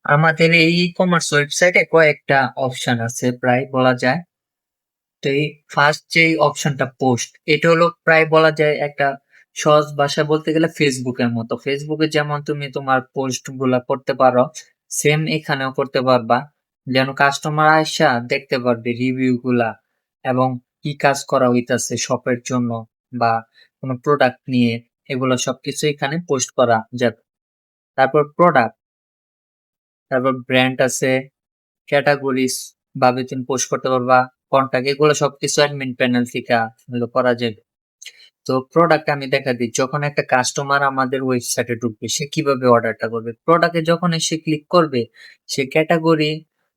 আমাদের এই e commerce ওয়েবসাইটে কয়েকটা অপশন আছে প্রায় বলা যায়। তো এই ফার্স্ট যে অপশনটা পোস্ট, এটা হলো প্রায় বলা যায় একটা সহজ ভাষায় বলতে গেলে ফেসবুকের মতো। ফেসবুকে যেমন তুমি তোমার পোস্ট গুলা করতে পারো, সেম এখানেও করতে পারবা। যেন কাস্টমার আইসা দেখতে পারবে রিভিউ গুলা এবং কি কাজ করা হইতাছে শপের জন্য বা কোনো প্রোডাক্ট নিয়ে, এগুলো সবকিছু এখানে পোস্ট করা যাবে। তারপর প্রোডাক্ট, তারপর ব্র্যান্ড আছে, ক্যাটাগরিজ ভাবে তুমি পোস্ট করতে পারবা, কন্টাক্ট, এগুলো সবকিছু অ্যাডমিন প্যানেল থেকে করা যাবে। তো প্রোডাক্ট আমি দেখা দিই, যখন একটা কাস্টমার আমাদের ওয়েবসাইটে ঢুকবে সে কিভাবে অর্ডারটা করবে। প্রোডাক্টে যখন সে ক্লিক করবে, সে ক্যাটাগরি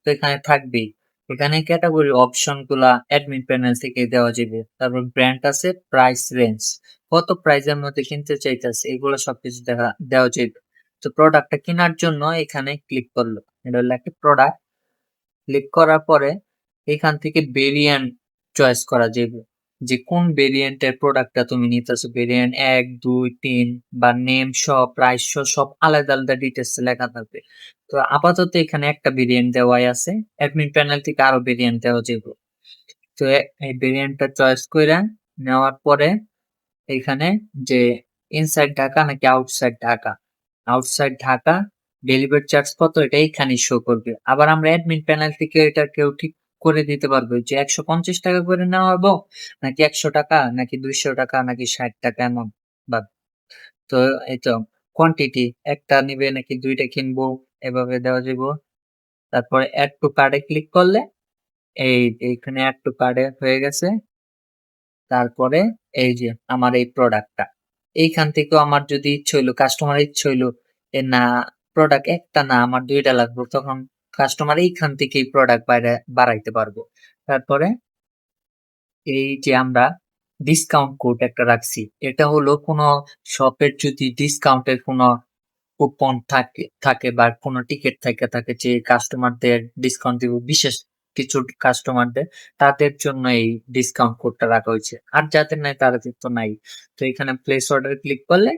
তো এখানে থাকবেই। এখানে ক্যাটাগরি অপশন গুলা অ্যাডমিন প্যানেল থেকে দেওয়া যাবে। তারপর ব্র্যান্ড আছে, প্রাইস রেঞ্জ, কত প্রাইসের মধ্যে কিনতে চাইতেছে, এগুলো সবকিছু দেওয়া যাবে। তো প্রোডাক্টটা কেনার জন্য এখানে ক্লিক করলো, এটা হলো একটা প্রোডাক্ট। ক্লিক করার পরে এখান থেকে ভেরিয়েন্ট চয়েস করা যাবে, যে কোন ভেরিয়েন্টের প্রোডাক্টটা তুমি নিতেছো। ভেরিয়েন্ট 1, 2, 3 বা নেম সহ প্রাইস সহ সব আলাদা আলাদা ডিটেলস লেখা থাকবে। তো আপাতত এখানে একটা ভেরিয়েন্ট দেওয়াই আছে, অ্যাডমিন প্যানেল থেকে আরো ভেরিয়েন্ট দেওয়া যাবে। তো এই ভেরিয়েন্টটা চয়েস করে নেওয়ার পরে এখানে যে ইনসাইড ঢাকা নাকি outside Dhaka, outside Dhaka delivery charge কত, এটা এখানে শো করবে। আবার আমরা অ্যাডমিন প্যানেল থেকে এটা কেউ ঠিক করে দিতে পারবে যে 150 টাকা করে নেওয়া হবে, নাকি 100 টাকা, নাকি 200 টাকা, নাকি 60 টাকা, এমন বা। তো এই তো কোয়ান্টিটি, একটা নিবে নাকি দুইটা কিনবো, এভাবে দেওয়া যাবে। তারপরে অ্যাড টু কার্ডে ক্লিক করলে এইখানে অ্যাড টু কার্ডে হয়ে গেছে। তারপরে এই যে আমার এই প্রোডাক্টটা, এইখান থেকেও আমার যদি ইচ্ছে হইলো, কাস্টমার ইচ্ছে হইলো না প্রোডাক্ট একটা না আমার দুইটা লাগবে, তখন কাস্টমার এইখান থেকেই প্রোডাক্ট বাইরে বাড়াইতে পারবো। তারপরে এই যে আমরা ডিসকাউন্ট কোড একটা রাখছি, এটা হলো কোনো শপের যদি ডিসকাউন্টের কোনো কুপন থাকে বা কোনো টিকিট থাকে যে কাস্টমারদের ডিসকাউন্ট দিব, বিশেষ কিছু কাস্টমারদের, তাদের জন্য এই ডিসকাউন্ট কোডটা রাখা হয়েছে। আর যাদের নাই তাদের তো নাই। তো এখানে প্লেস অর্ডার ক্লিক করলে